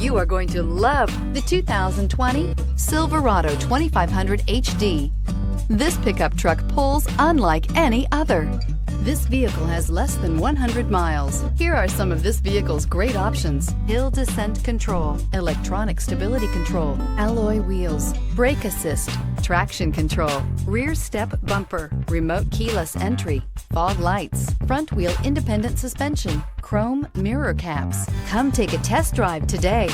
You are going to love the 2020 Silverado 2500 HD. This pickup truck pulls unlike any other. This vehicle has less than 100 miles. Here are some of this vehicle's great options: hill descent control, electronic stability control, alloy wheels, brake assist, traction control, rear step bumper, remote keyless entry, fog lights, front wheel independent suspension, chrome mirror caps. Come take a test drive today.